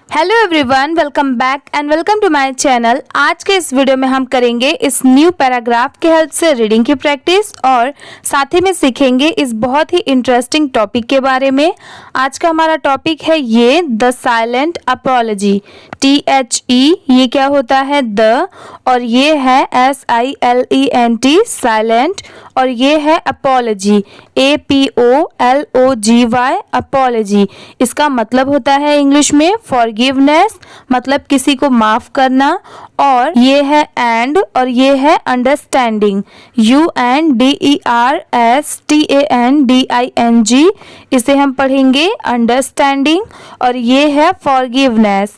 Hello everyone, welcome back and welcome to my channel. आज के इस वीडियो में हम करेंगे इस न्यू पैराग्राफ के हेल्प से रीडिंग की प्रैक्टिस और साथ ही में सीखेंगे इस बहुत ही इंटरेस्टिंग टॉपिक के बारे में। आज का हमारा टॉपिक है ये द साइलेंट अपॉलजी। THE ये क्या होता है द, और ये है SILENT साइलेंट, और ये है अपॉलजी APOLOGY अपॉलजी। इसका मतलब होता है इंग्लिश में फॉरगिवनेस, मतलब किसी को माफ करना, और ये है एंड, और ये है अंडरस्टैंडिंग UNDERSTANDING, इसे हम पढ़ेंगे अंडरस्टैंडिंग, और ये है फॉरगिवनेस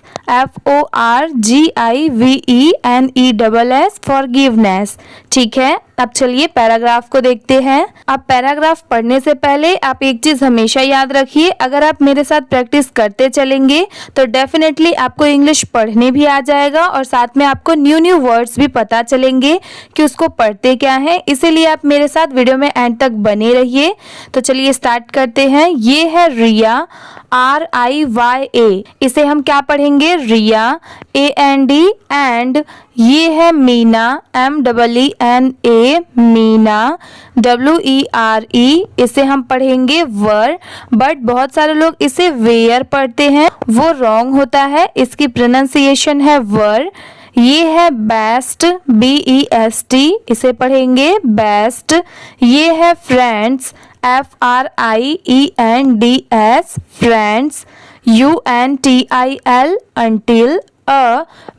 FORGIVENESS फॉरगिवनेस। ठीक है, अब चलिए पैराग्राफ को देखते हैं। अब पैराग्राफ पढ़ने से पहले आप एक चीज हमेशा याद रखिए, अगर आप मेरे साथ प्रैक्टिस करते चलेंगे तो डेफिनेटली आपको इंग्लिश पढ़ने भी आ जाएगा और साथ में आपको न्यू वर्ड्स भी पता चलेंगे कि उसको पढ़ते क्या है। इसीलिए आप मेरे साथ वीडियो में एंड तक बने रहिए। तो चलिए स्टार्ट करते हैं। ये है रिया RIYA, इसे हम क्या पढ़ेंगे रिया AND, एंड ये है मीना MEENA मीना WERE, इसे हम पढ़ेंगे वर, बट बहुत सारे लोग इसे वेयर पढ़ते हैं, वो रॉन्ग होता है। इसकी प्रोनाउंसिएशन है वर। ये है बेस्ट BEST, इसे पढ़ेंगे बेस्ट। ये है friends FRIENDS friends. UNTIL until।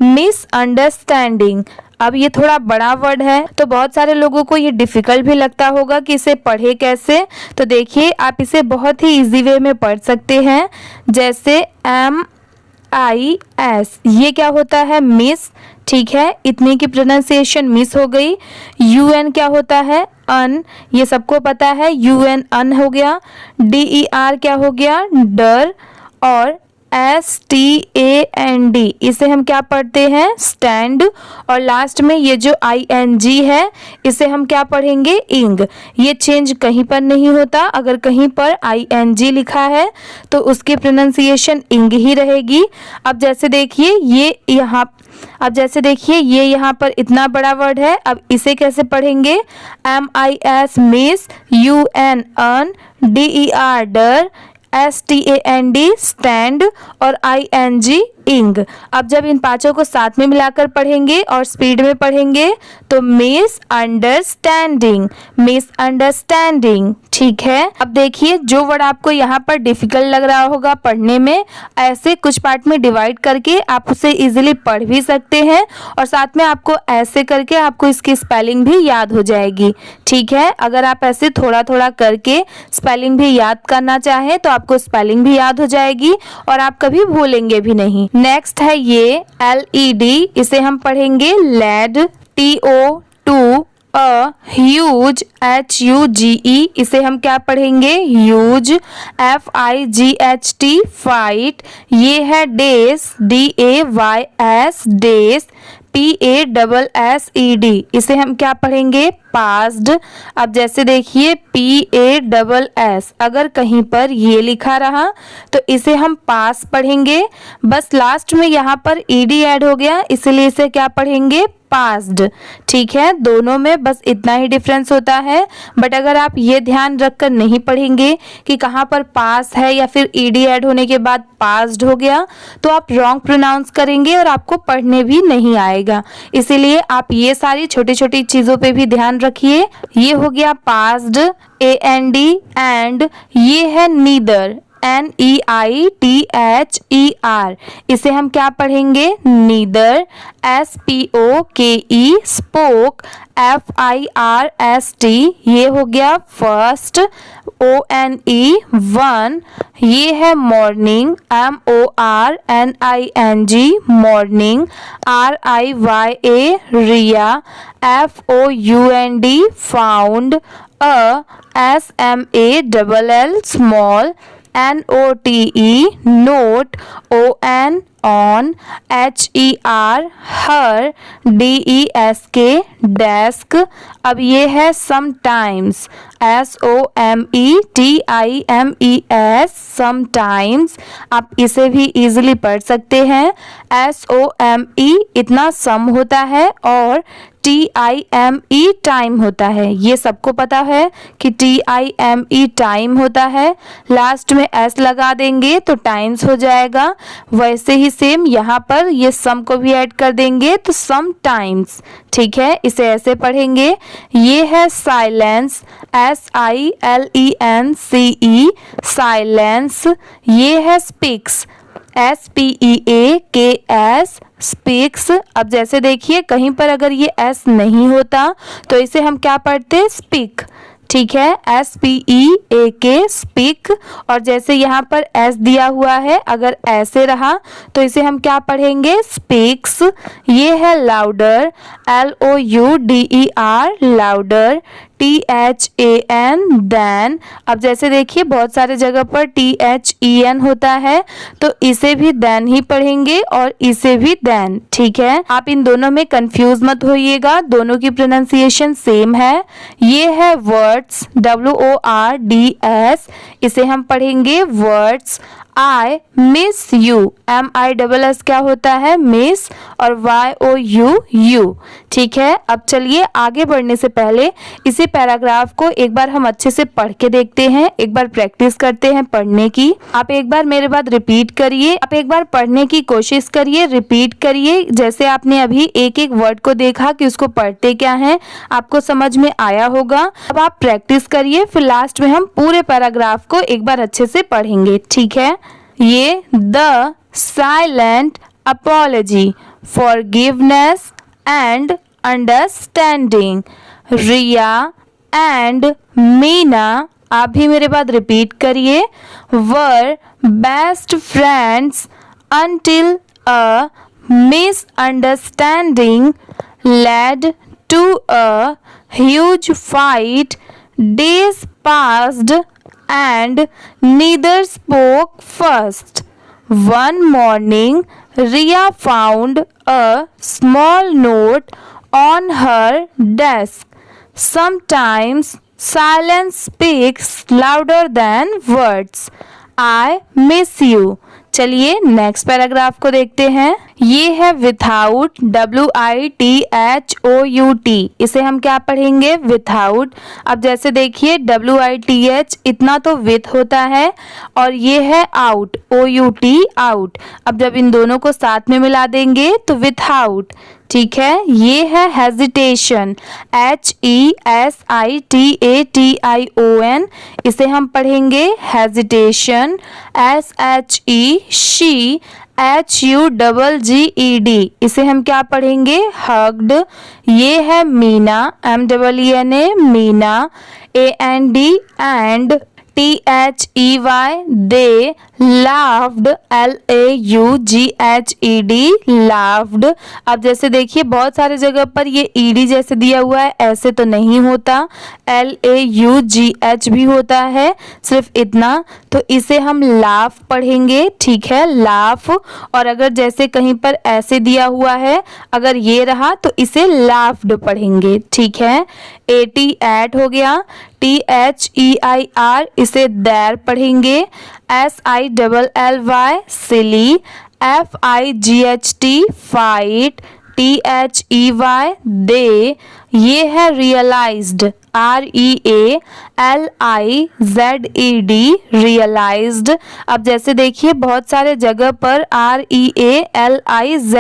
Misunderstanding, अब ये थोड़ा बड़ा वर्ड है तो बहुत सारे लोगों को ये डिफिकल्ट भी लगता होगा कि इसे पढ़े कैसे। तो देखिए, आप इसे बहुत ही इजी वे में पढ़ सकते हैं, जैसे MIS, ये क्या होता है मिस। ठीक है, इतने की प्रोनाउंसिएशन मिस हो गई। UN क्या होता है अन, ये सबको पता है UN अन हो गया। DER क्या हो गया डर, और STAND, इसे हम क्या पढ़ते हैं स्टैंड, और लास्ट में ये जो ING है इसे हम क्या पढ़ेंगे इंग। ये चेंज कहीं पर नहीं होता, अगर कहीं पर ING लिखा है तो उसकी प्रोनाउंसिएशन इंग ही रहेगी। अब जैसे देखिए ये यहाँ पर इतना बड़ा वर्ड है, अब इसे कैसे पढ़ेंगे MIS मिस, UN अन, DER डर, STAND स्टैंड, और ING इंग। अब जब इन पांचों को साथ में मिलाकर पढ़ेंगे और स्पीड में पढ़ेंगे तो मिसअंडरस्टैंडिंग। ठीक है, अब देखिए जो वर्ड आपको यहाँ पर डिफिकल्ट लग रहा होगा पढ़ने में, ऐसे कुछ पार्ट में डिवाइड करके आप उसे इजीली पढ़ भी सकते हैं, और साथ में आपको ऐसे करके आपको इसकी स्पेलिंग भी याद हो जाएगी। ठीक है, अगर आप ऐसे थोड़ा थोड़ा करके स्पेलिंग भी याद करना चाहें तो आपको स्पेलिंग भी याद हो जाएगी और आप कभी भूलेंगे भी नहीं। नेक्स्ट है ये LED, इसे हम पढ़ेंगे लेड TO2 ह्यूज HUGE, इसे हम क्या पढ़ेंगे ह्यूज FIGHT फाइट। ये है डेस DAYS डेस PASSED, इसे हम क्या पढ़ेंगे पास्ड। अब जैसे देखिए PASS, अगर कहीं पर ये लिखा रहा तो इसे हम पास पढ़ेंगे, बस लास्ट में यहाँ पर ED ऐड हो गया इसलिए इसे क्या पढ़ेंगे पास्ड। ठीक है, दोनों में बस इतना ही डिफरेंस होता है, बट अगर आप ये ध्यान रखकर नहीं पढ़ेंगे कि कहाँ पर पास है या फिर ED ऐड होने के बाद पास्ड हो गया तो आप रॉन्ग प्रोनाउंस करेंगे और आपको पढ़ने भी नहीं आएगा। इसीलिए आप ये सारी छोटी छोटी चीज़ों पे भी ध्यान रखिए। ये हो गया पास्ड AND, एंड ये है नीदर NEITHER, इसे हम क्या पढ़ेंगे नीदर SPOKE स्पोक FIRST, ये हो गया फर्स्ट ONE वन। ये है morning MORNING morning RIYA Riya FOUND found SMALL small NOTE note, ON on, HER her, DESK desk। अब ये है sometimes, SOMETIMES sometimes। आप इसे भी इजीली पढ़ सकते हैं। SOME इतना सम होता है और TIME टाइम होता है। ये सबको पता है कि TIME टाइम होता है। लास्ट में S लगा देंगे तो टाइम्स हो जाएगा। वैसे ही सेम यहाँ पर ये सम को भी ऐड कर देंगे तो सम टाइम्स। ठीक है, इसे ऐसे पढ़ेंगे। ये है साइलेंस, SILENCE साइलेंस। ये है स्पीक्स, SPEAKS स्पीक्स। अब जैसे देखिए कहीं पर अगर ये S नहीं होता तो इसे हम क्या पढ़ते, स्पीक। ठीक है, SPEAK स्पीक। और जैसे यहाँ पर S दिया हुआ है, अगर ऐसे रहा तो इसे हम क्या पढ़ेंगे, स्पीक्स। ये है louder, LOUDER louder, THAN than. अब जैसे देखिए बहुत सारे जगह पर THEN होता है तो इसे भी देन ही पढ़ेंगे और इसे भी देन। ठीक है, आप इन दोनों में कंफ्यूज मत होइएगा, दोनों की प्रोनाउंसिएशन सेम है। ये है वर्ड्स, WORDS, इसे हम पढ़ेंगे words. I miss you, MISS क्या होता है, मिस, और YOU। ठीक है, अब चलिए आगे बढ़ने से पहले इसी पैराग्राफ को एक बार हम अच्छे से पढ़ के देखते हैं, एक बार प्रैक्टिस करते हैं पढ़ने की। आप एक बार मेरे बाद रिपीट करिए, आप एक बार पढ़ने की कोशिश करिए, रिपीट करिए। जैसे आपने अभी एक एक वर्ड को देखा कि उसको पढ़ते क्या है, आपको समझ में आया होगा। अब आप प्रैक्टिस करिए, फिर लास्ट में हम पूरे पैराग्राफ को एक बार अच्छे से पढ़ेंगे। ठीक है, ये the silent apology, forgiveness and understanding, Riya and Meena, आप भी मेरे बाद रिपीट करिए, were best friends until a misunderstanding led to a huge fight. Days passed and neither spoke first. One morning, Ria found a small note on her desk. Sometimes silence speaks louder than words. I miss you. चलिए next paragraph को देखते हैं। ये है without, WITHOUT, इसे हम क्या पढ़ेंगे, विथआउट। अब जैसे देखिए WITH इतना तो विथ होता है और ये है आउट, OUT आउट। अब जब इन दोनों को साथ में मिला देंगे तो विथआउट। ठीक है, ये है हेजिटेशन, HESITATION, इसे हम पढ़ेंगे हेजिटेशन। SHE शी, HUGGED, इसे हम क्या पढ़ेंगे, हग्ड। ये है Meena, MEENA Meena, AND and, THEY they laughed, LAUGHED laughed। अब जैसे देखिए बहुत सारे जगह पर ये ED जैसे दिया हुआ है, ऐसे तो नहीं होता, LAUGH भी होता है, सिर्फ इतना। तो इसे हम लाफ पढ़ेंगे। ठीक है, लाफ। और अगर जैसे कहीं पर ऐसे दिया हुआ है, अगर ये रहा तो इसे लाफ्ड पढ़ेंगे। ठीक है, AT हो गया, THEIR इसे देर पढ़ेंगे, SILLY silly, FIGHT fight, THEY दे। ये है रियलाइज्ड, REALIZED रियलाइज्ड। अब जैसे देखिए बहुत सारे जगह पर REALIZE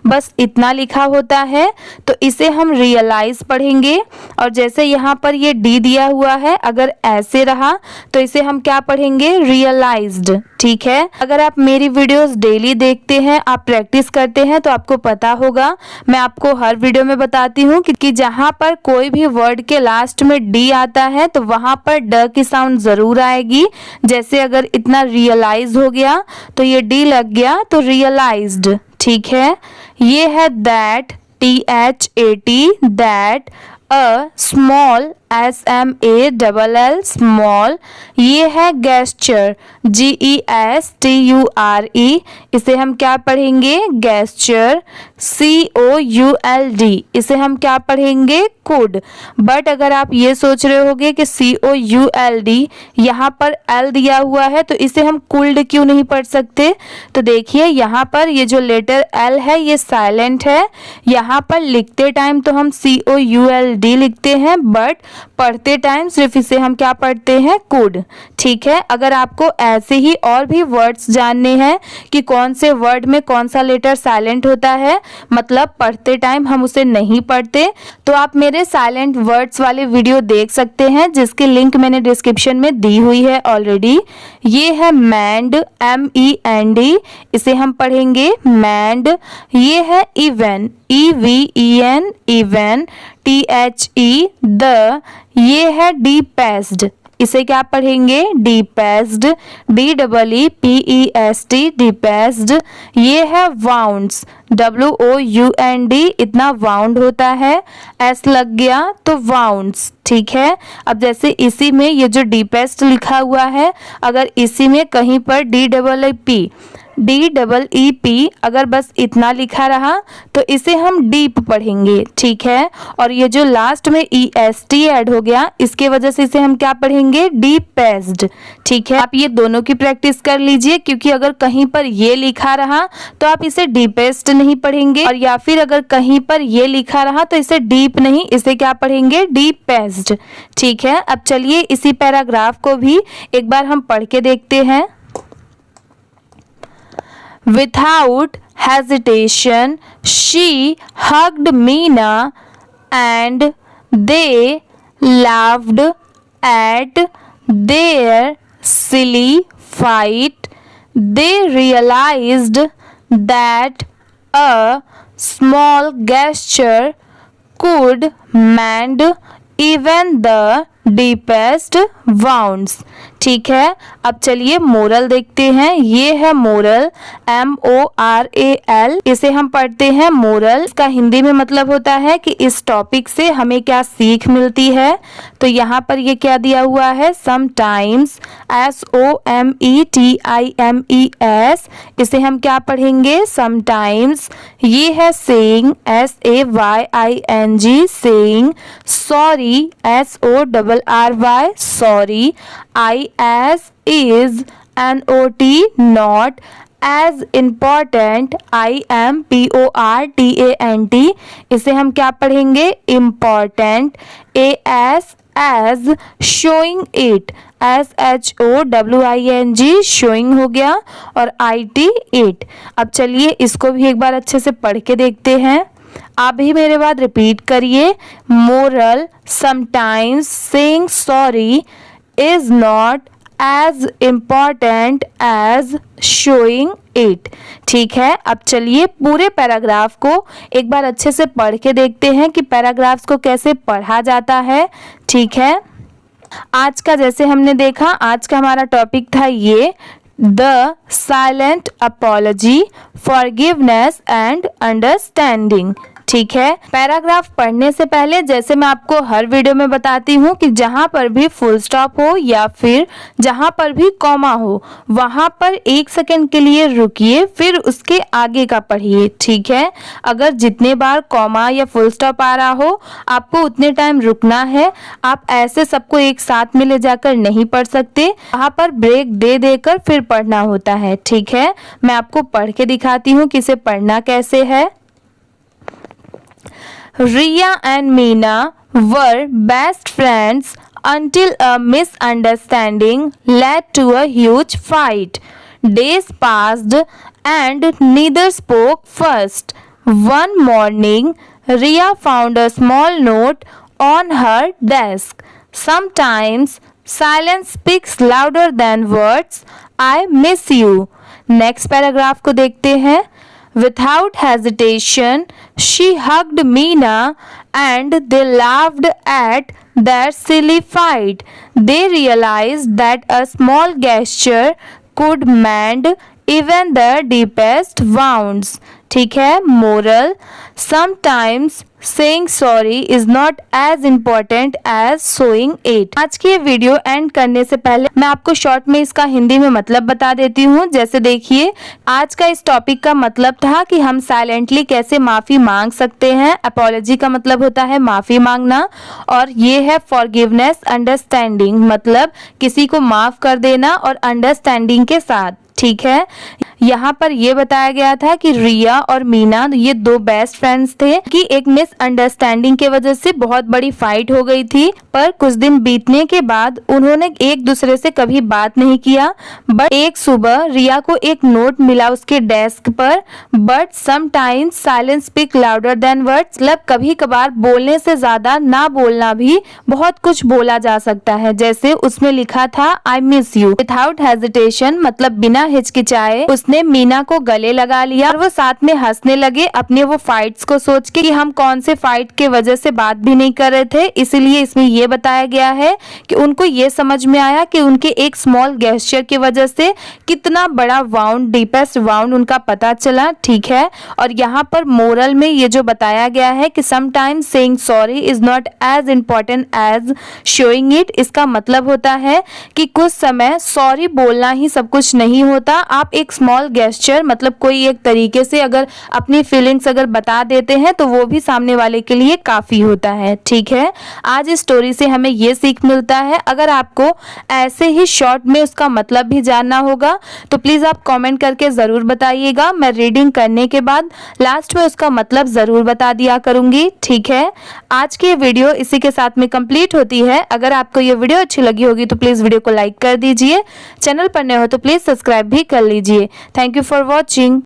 बस इतना लिखा होता है, तो इसे हम रियलाइज पढ़ेंगे। और जैसे यहाँ पर ये D दिया हुआ है, अगर ऐसे रहा तो इसे हम क्या पढ़ेंगे, रियलाइज्ड। ठीक है, अगर आप मेरी वीडियोस डेली देखते हैं, आप प्रैक्टिस करते हैं, तो आपको पता होगा, मैं आपको हर वीडियो में बताती हूँ कि जहाँ पर कोई भी वर्ड के लास्ट में D आता है तो वहां पर ड की साउंड जरूर आएगी। जैसे अगर इतना रियलाइज हो गया तो ये D लग गया तो रियलाइज्ड। ठीक है, ये है that, THAT that, a small SMALL small, ये है गेस्चर GESTURE, इसे हम क्या पढ़ेंगे गेस्चर। COULD, इसे हम क्या पढ़ेंगे कुड। बट अगर आप ये सोच रहे होगे कि COULD यहाँ पर L दिया हुआ है तो इसे हम कुल्ड क्यों नहीं पढ़ सकते, तो देखिए यहाँ पर ये जो लेटर L है ये साइलेंट है। यहाँ पर लिखते टाइम तो हम COULD लिखते हैं, बट पढ़ते टाइम सिर्फ इसे हम क्या पढ़ते हैं कुड। ठीक है, अगर आपको ऐसे ही और भी वर्ड्स जानने हैं कि कौन से वर्ड में कौन सा लेटर साइलेंट होता है, मतलब पढ़ते टाइम हम उसे नहीं पढ़ते, तो आप मेरे साइलेंट वर्ड्स वाले वीडियो देख सकते हैं जिसकी लिंक मैंने डिस्क्रिप्शन में दी हुई है ऑलरेडी। ये है मैंड MEND, इसे हम पढ़ेंगे मैंड। ये है even EVEN even THE the, ये है डीपेस्ड, इसे क्या पढ़ेंगे डीपेस्ड DEEPEST डीपेस्ड। ये है वाउंड्स WOUND, इतना वाउंड होता है, S लग गया तो वाउंड्स। ठीक है, अब जैसे इसी में ये जो डीपेस्ट लिखा हुआ है, अगर इसी में कहीं पर DEEP अगर बस इतना लिखा रहा तो इसे हम डीप पढ़ेंगे। ठीक है, और ये जो लास्ट में EST ऐड हो गया इसके वजह से इसे हम क्या पढ़ेंगे डीपेस्ड। ठीक है, आप ये दोनों की प्रैक्टिस कर लीजिए, क्योंकि अगर कहीं पर ये लिखा रहा तो आप इसे डीपेस्ट नहीं पढ़ेंगे, और या फिर अगर कहीं पर ये लिखा रहा तो इसे डीप नहीं, इसे क्या पढ़ेंगे डीपेस्ड। ठीक है, अब चलिए इसी पैराग्राफ को भी एक बार हम पढ़ के देखते हैं। Without hesitation, she hugged Meena and they laughed at their silly fight. They realized that a small gesture could mend even the deepest wounds. ठीक है, अब चलिए मोरल देखते हैं। ये है मोरल MORAL, इसे हम पढ़ते हैं मोरल। इसका हिंदी में मतलब होता है कि इस टॉपिक से हमें क्या सीख मिलती है। तो यहाँ पर ये क्या दिया हुआ है समटाइम्स SOMETIMES, इसे हम क्या पढ़ेंगे समटाइम्स। ये है saying SAYING saying, sorry SORRY sorry, IS is NOT not, as important IMPORTANT, इसे हम क्या पढ़ेंगे important। AS as showing it SHOWING showing हो गया, और IT it। अब चलिए इसको भी एक बार अच्छे से पढ़ के देखते हैं। आप भी मेरे बाद रिपीट करिए। Moral sometimes saying sorry is not as important as showing it। ठीक है, अब चलिए पूरे पैराग्राफ को एक बार अच्छे से पढ़ के देखते हैं कि पैराग्राफ्स को कैसे पढ़ा जाता है। ठीक है, आज का जैसे हमने देखा, आज का हमारा टॉपिक था ये the silent apology, forgiveness and understanding. ठीक है, पैराग्राफ पढ़ने से पहले जैसे मैं आपको हर वीडियो में बताती हूँ कि जहाँ पर भी फुल स्टॉप हो या फिर जहाँ पर भी कॉमा हो वहाँ पर 1 सेकंड के लिए रुकिए, फिर उसके आगे का पढ़िए। ठीक है, अगर जितने बार कॉमा या फुल स्टॉप आ रहा हो आपको उतने टाइम रुकना है। आप ऐसे सबको एक साथ में ले जाकर नहीं पढ़ सकते, वहाँ पर ब्रेक दे देकर फिर पढ़ना होता है। ठीक है, मैं आपको पढ़ के दिखाती हूँ कि इसे पढ़ना कैसे है। Riya and Meena were best friends until a misunderstanding led to a huge fight. Days passed and neither spoke first. One morning, Riya found a small note on her desk. Sometimes silence speaks louder than words. I miss you. Next paragraph को देखते हैं। Without hesitation, she hugged Meena and they laughed at their silly fight. They realized that a small gesture could mend even the deepest wounds. ठीक है। Moral, sometimes saying sorry is not as important as showing it. आज की ये video and करने से पहले मैं आपको शॉर्ट में इसका हिंदी में मतलब बता देती हूँ। जैसे देखिए, आज का इस टॉपिक का मतलब था कि हम साइलेंटली कैसे माफी मांग सकते हैं। अपॉलॉजी का मतलब होता है माफी मांगना, और ये है फॉरगिवनेस अंडरस्टैंडिंग, मतलब किसी को माफ कर देना और अंडरस्टैंडिंग के साथ। ठीक है। यहाँ पर ये बताया गया था कि रिया और मीना ये दो बेस्ट फ्रेंड्स थे कि एक मिसअंडरस्टैंडिंग के वजह से बहुत बड़ी फाइट हो गई थी, पर कुछ दिन बीतने के बाद उन्होंने एक दूसरे से कभी बात नहीं किया। बट एक सुबह रिया को एक नोट मिला उसके डेस्क पर, but sometimes silence speak louder than words, मतलब कभी कभार बोलने से ज्यादा ना बोलना भी बहुत कुछ बोला जा सकता है। जैसे उसमें लिखा था I miss you. Without hesitation, मतलब बिना हिचकिचाए उसने मीना को गले लगा लिया और वो साथ में हंसने लगे अपने वो फाइट्स को सोच के कि हम कौन से फाइट के वजह से बात भी नहीं कर रहे थे। इसलिए इसमें ये बताया गया है कि उनको ये समझ में आया कि उनके एक स्मॉल गेस्चर की वजह से कितना बड़ा वाउंड, डीपेस्ट वाउंड उनका पता चला। ठीक है। और यहाँ पर मोरल में ये जो बताया गया है कि sometimes saying sorry is not as important as showing it, इसका मतलब होता है कि कुछ समय सॉरी बोलना ही सब कुछ नहीं होता। आप एक स्मॉल गेस्चर, मतलब कोई एक तरीके से अगर अपनी फीलिंग्स अगर बता देते हैं तो वो भी सामने वाले के लिए काफी होता है। ठीक है। आज इस स्टोरी से हमें ये सीख मिलता है। अगर आपको ऐसे ही शॉर्ट में उसका मतलब भी जानना होगा तो प्लीज आप कमेंट करके जरूर बताइएगा। मैं रीडिंग करने के बाद लास्ट में उसका मतलब जरूर बता दिया करूंगी। ठीक है। आज की वीडियो इसी के साथ में कंप्लीट होती है। अगर आपको ये वीडियो अच्छी लगी होगी तो प्लीज वीडियो को लाइक कर दीजिए। चैनल पर नए हो तो प्लीज सब्सक्राइब भी कर लीजिए। Thank you for watching.